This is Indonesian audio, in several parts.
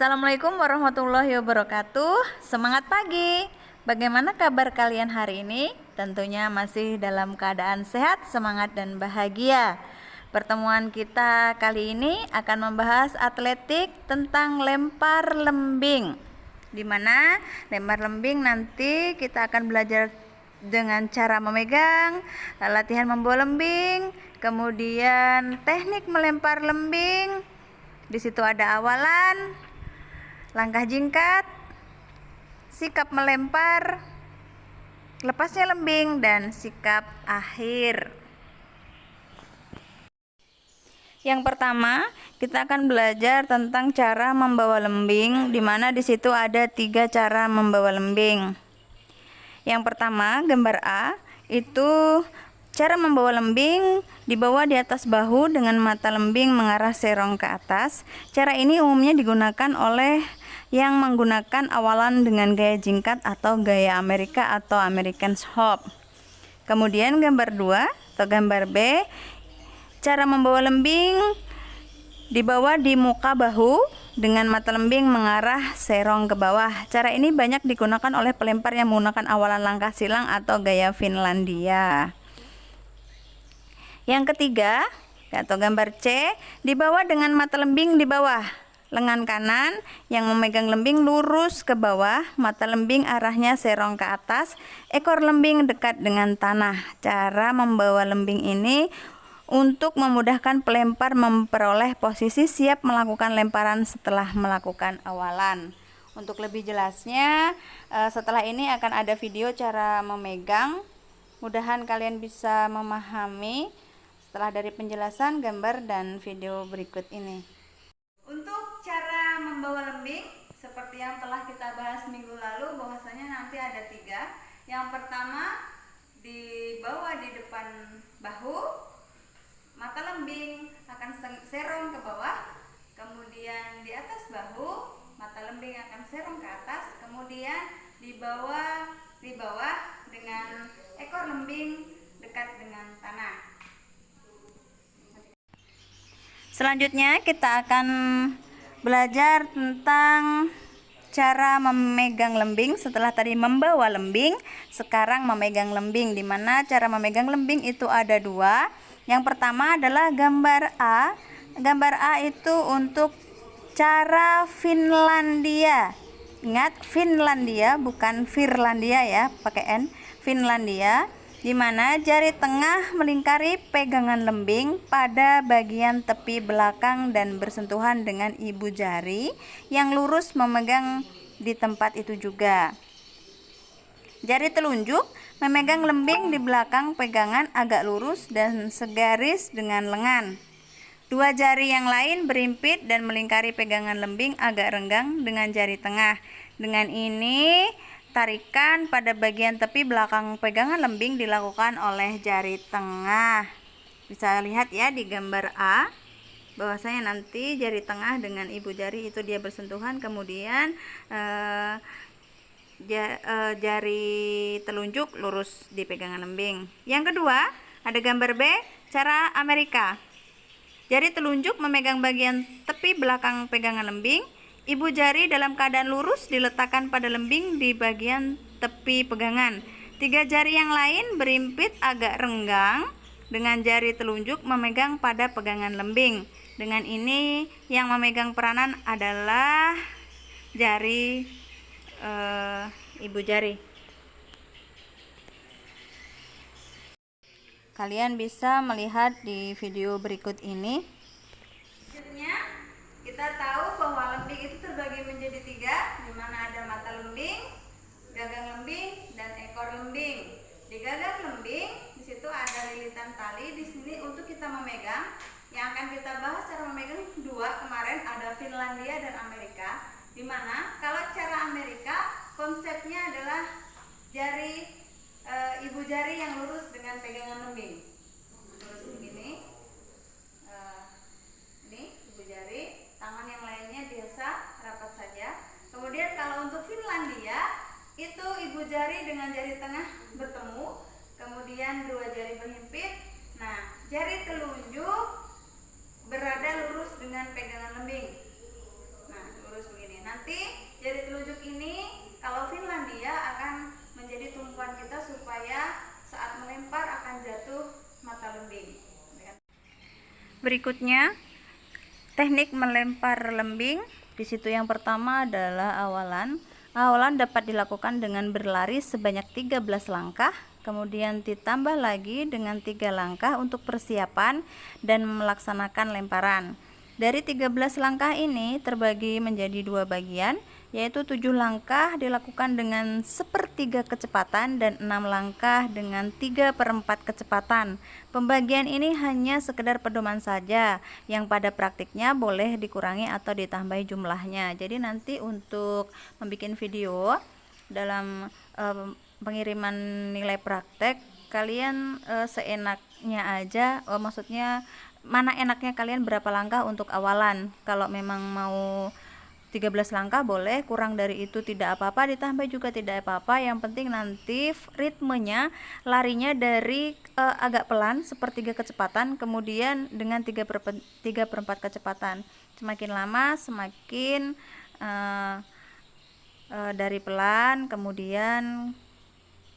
Assalamualaikum warahmatullahi wabarakatuh. Semangat pagi. Bagaimana kabar kalian hari ini? Tentunya masih dalam keadaan sehat, semangat dan bahagia. Pertemuan kita kali ini akan membahas atletik tentang lempar lembing. Di mana lempar lembing nanti kita akan belajar dengan cara memegang, latihan membawa lembing, kemudian teknik melempar lembing. Di situ ada awalan, langkah jingkat, sikap melempar, lepasnya lembing, dan sikap akhir. Yang pertama, kita akan belajar tentang cara membawa lembing, di mana di situ ada 3 cara membawa lembing. Yang pertama, gambar A, itu cara membawa lembing dibawa di atas bahu dengan mata lembing mengarah serong ke atas. Cara ini umumnya digunakan oleh yang menggunakan awalan dengan gaya jingkat atau gaya Amerika atau American hop. Kemudian gambar 2 atau gambar B, cara membawa lembing dibawa di muka bahu dengan mata lembing mengarah serong ke bawah. Cara ini banyak digunakan oleh pelempar yang menggunakan awalan langkah silang atau gaya Finlandia. Yang ketiga, atau gambar C, dibawa dengan mata lembing di bawah. Lengan kanan yang memegang lembing lurus ke bawah, mata lembing arahnya serong ke atas, ekor lembing dekat dengan tanah. Cara membawa lembing ini untuk memudahkan pelempar memperoleh posisi siap melakukan lemparan setelah melakukan awalan. Untuk lebih jelasnya, setelah ini akan ada video cara memegang. Mudahan kalian bisa memahami setelah dari penjelasan gambar dan video berikut ini. Untuk cara membawa lembing, seperti yang telah kita bahas minggu lalu, bahwasanya nanti ada 3. Yang pertama, dibawa di depan bahu, mata lembing akan serong ke bawah, kemudian di atas bahu, mata lembing akan serong ke atas, kemudian dibawa di bawah dengan ekor lembing dekat dengan tanah. Selanjutnya kita akan belajar tentang cara memegang lembing. Setelah tadi membawa lembing, sekarang memegang lembing, di mana cara memegang lembing itu ada 2. Yang pertama adalah gambar A. Gambar A itu untuk cara Finlandia. Ingat, Finlandia bukan Firlandia ya, pakai N. Finlandia, di mana jari tengah melingkari pegangan lembing pada bagian tepi belakang dan bersentuhan dengan ibu jari yang lurus memegang di tempat itu juga. Jari telunjuk memegang lembing di belakang pegangan agak lurus dan segaris dengan lengan. 2 jari yang lain berimpit dan melingkari pegangan lembing agak renggang dengan jari tengah. Dengan ini, tarikan pada bagian tepi belakang pegangan lembing dilakukan oleh jari tengah. Bisa lihat ya di gambar A, bahwasanya nanti jari tengah dengan ibu jari itu dia bersentuhan, kemudian jari telunjuk lurus di pegangan lembing. Yang kedua, ada gambar B, cara Amerika. Jari telunjuk memegang bagian tepi belakang pegangan lembing. Ibu jari dalam keadaan lurus diletakkan pada lembing di bagian tepi pegangan. 3 jari yang lain berimpit agak renggang dengan jari telunjuk memegang pada pegangan lembing. Dengan ini yang memegang peranan adalah jari ibu jari. Kalian bisa melihat di video berikut ini. Selanjutnya, kita tahu bahwa lembing itu terbagi menjadi 3, di mana ada mata lembing, gagang lembing, dan ekor lembing. Di gagang lembing, di situ ada lilitan tali. Di sini untuk kita memegang, yang akan kita bahas cara memegang 2 kemarin, ada Finlandia dan Amerika. Di mana kalau cara Amerika konsepnya adalah jari ibu jari yang lurus dengan pegangan lembing. Lurus begini. Ini ibu jari, tangan yang lainnya biasa rapat saja. Kemudian kalau untuk Finlandia itu ibu jari dengan jari tengah bertemu, kemudian 2 jari berhimpit. Nah, jari telunjuk berada lurus dengan pegangan lembing. Nah, lurus begini. Nanti jari telunjuk ini kalau Finlandia akan menjadi tumpuan kita supaya saat melempar akan jatuh mata lembing. Berikutnya teknik melempar lembing. Di situ yang pertama adalah awalan. Awalan dapat dilakukan dengan berlari sebanyak 13 langkah, kemudian ditambah lagi dengan 3 langkah untuk persiapan dan melaksanakan lemparan. Dari 13 langkah ini terbagi menjadi 2 bagian, yaitu 7 langkah dilakukan dengan 1/3 kecepatan dan 6 langkah dengan 3/4 kecepatan. Pembagian ini hanya sekedar pedoman saja, yang pada praktiknya boleh dikurangi atau ditambahi jumlahnya. Jadi nanti untuk membuat video dalam pengiriman nilai praktek, kalian seenaknya aja, maksudnya mana enaknya kalian berapa langkah untuk awalan. Kalau memang mau 13 langkah boleh, kurang dari itu tidak apa-apa, ditambah juga tidak apa-apa. Yang penting nanti ritmenya larinya dari agak pelan 1/3 kecepatan, kemudian dengan 3/4 kecepatan. Semakin lama semakin dari pelan, kemudian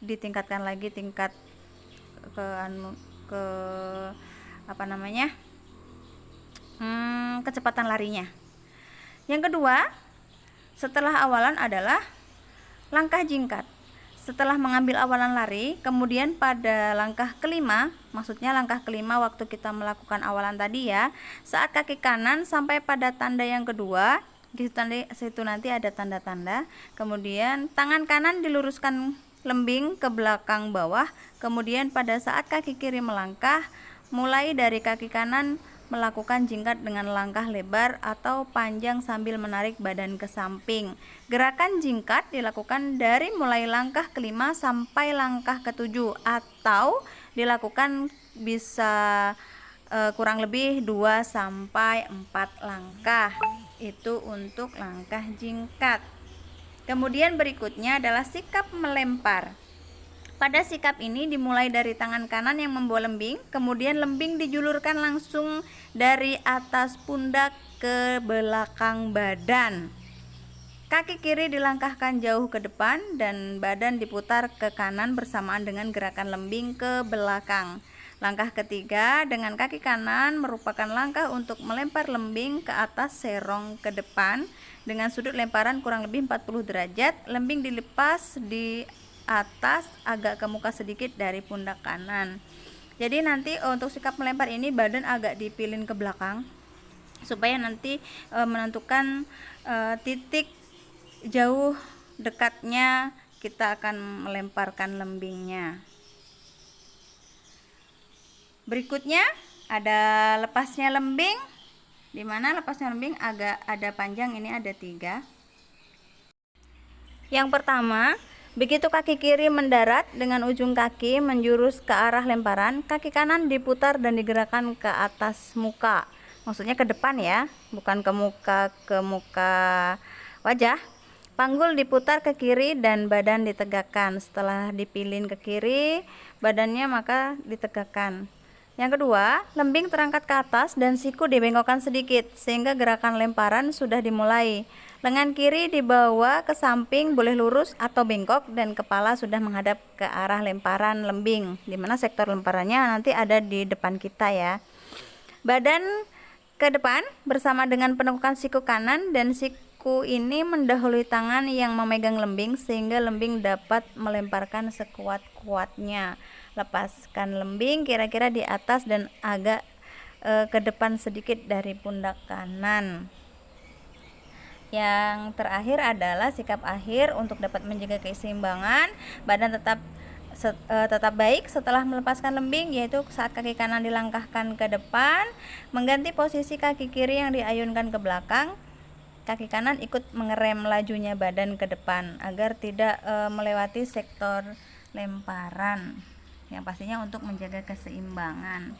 ditingkatkan lagi tingkat kecepatan larinya. Yang kedua setelah awalan adalah langkah jingkat. Setelah mengambil awalan lari, kemudian pada langkah kelima, maksudnya langkah kelima waktu kita melakukan awalan tadi ya, saat kaki kanan sampai pada tanda yang kedua, di situ nanti ada tanda-tanda, kemudian tangan kanan diluruskan lembing ke belakang bawah, kemudian pada saat kaki kiri melangkah, mulai dari kaki kanan melakukan jingkat dengan langkah lebar atau panjang sambil menarik badan ke samping. Gerakan jingkat dilakukan dari mulai langkah kelima sampai langkah ketujuh, atau dilakukan bisa kurang lebih 2 sampai 4 langkah. Itu untuk langkah jingkat. Kemudian berikutnya adalah sikap melempar. Pada sikap ini dimulai dari tangan kanan yang membawa lembing, kemudian lembing dijulurkan langsung dari atas pundak ke belakang badan. Kaki kiri dilangkahkan jauh ke depan dan badan diputar ke kanan bersamaan dengan gerakan lembing ke belakang. Langkah ketiga dengan kaki kanan merupakan langkah untuk melempar lembing ke atas serong ke depan dengan sudut lemparan kurang lebih 40 derajat. Lembing dilepas di atas agak ke muka sedikit dari pundak kanan. Jadi nanti untuk sikap melempar ini badan agak dipilin ke belakang supaya nanti menentukan titik jauh dekatnya kita akan melemparkan lembingnya. Berikutnya ada lepasnya lembing, dimana lepasnya lembing agak ada panjang, ini ada 3. Yang pertama, begitu kaki kiri mendarat dengan ujung kaki menjurus ke arah lemparan, kaki kanan diputar dan digerakkan ke atas muka. Maksudnya ke depan ya, bukan ke muka wajah. Panggul diputar ke kiri dan badan ditegakkan. Setelah dipilin ke kiri, badannya maka ditegakkan. Yang kedua, lembing terangkat ke atas dan siku dibengkokkan sedikit sehingga gerakan lemparan sudah dimulai. Lengan kiri dibawa ke samping, boleh lurus atau bengkok, dan kepala sudah menghadap ke arah lemparan lembing, dimana sektor lemparannya nanti ada di depan kita ya. Badan ke depan bersama dengan penekukan siku kanan, dan siku ini mendahului tangan yang memegang lembing sehingga lembing dapat melemparkan sekuat-kuatnya. Lepaskan lembing kira-kira di atas dan agak ke depan sedikit dari pundak kanan. Yang terakhir adalah sikap akhir untuk dapat menjaga keseimbangan badan tetap baik setelah melepaskan lembing, yaitu saat kaki kanan dilangkahkan ke depan, mengganti posisi kaki kiri yang diayunkan ke belakang, kaki kanan ikut mengerem lajunya badan ke depan agar tidak melewati sektor lemparan, yang pastinya untuk menjaga keseimbangan.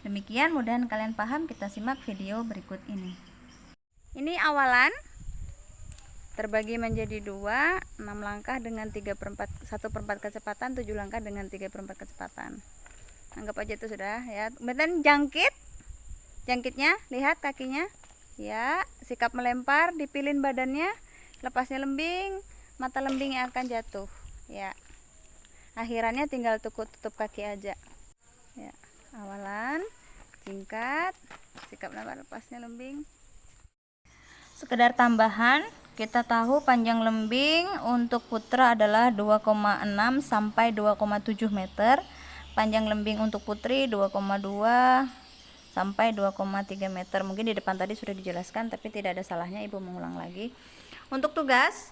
Demikian, mudah-mudahan kalian paham. Kita simak video berikut ini. Ini awalan terbagi menjadi 2, 6 langkah dengan 1/4 kecepatan, 7 langkah dengan 3/4 kecepatan. Anggap aja itu sudah ya. Kemudian jangkitnya, lihat kakinya ya, sikap melempar, dipilin badannya, lepasnya lembing, mata lembingnya akan jatuh ya. Akhirannya tinggal tutup kaki aja ya. Awalan singkat, sikap lepasnya lembing. Sekedar tambahan, kita tahu panjang lembing untuk putra adalah 2,6 sampai 2,7 meter. Panjang lembing untuk putri 2,2 sampai 2,3 meter. Mungkin di depan tadi sudah dijelaskan, tapi tidak ada salahnya ibu mengulang lagi. Untuk tugas,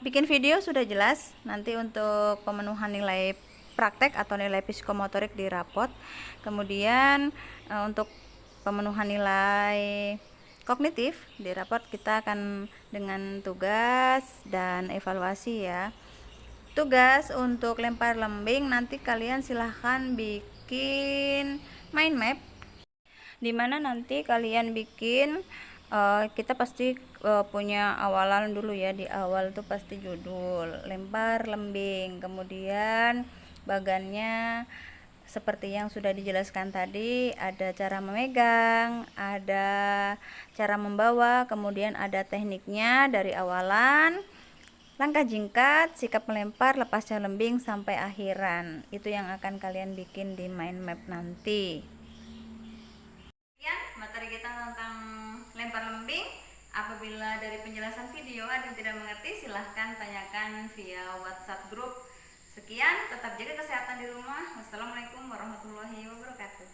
bikin video sudah jelas. Nanti untuk pemenuhan nilai praktek atau nilai psikomotorik di rapot. Kemudian untuk pemenuhan nilai kognitif di rapot kita akan dengan tugas dan evaluasi ya. Tugas untuk lempar lembing nanti kalian silahkan bikin mind map, dimana nanti kalian bikin kita pasti punya awalan dulu ya. Di awal tuh pasti judul lempar lembing, kemudian bagannya seperti yang sudah dijelaskan tadi, ada cara memegang, ada cara membawa, kemudian ada tekniknya dari awalan, langkah jingkat, sikap melempar, lepasnya lembing sampai akhiran. Itu yang akan kalian bikin di mind map nanti. Sekian materi kita tentang lempar lembing. Apabila dari penjelasan video ada yang tidak mengerti, silahkan tanyakan via WhatsApp grup. Sekian, tetap jaga kesehatan di rumah. Wassalamualaikum warahmatullahi wabarakatuh.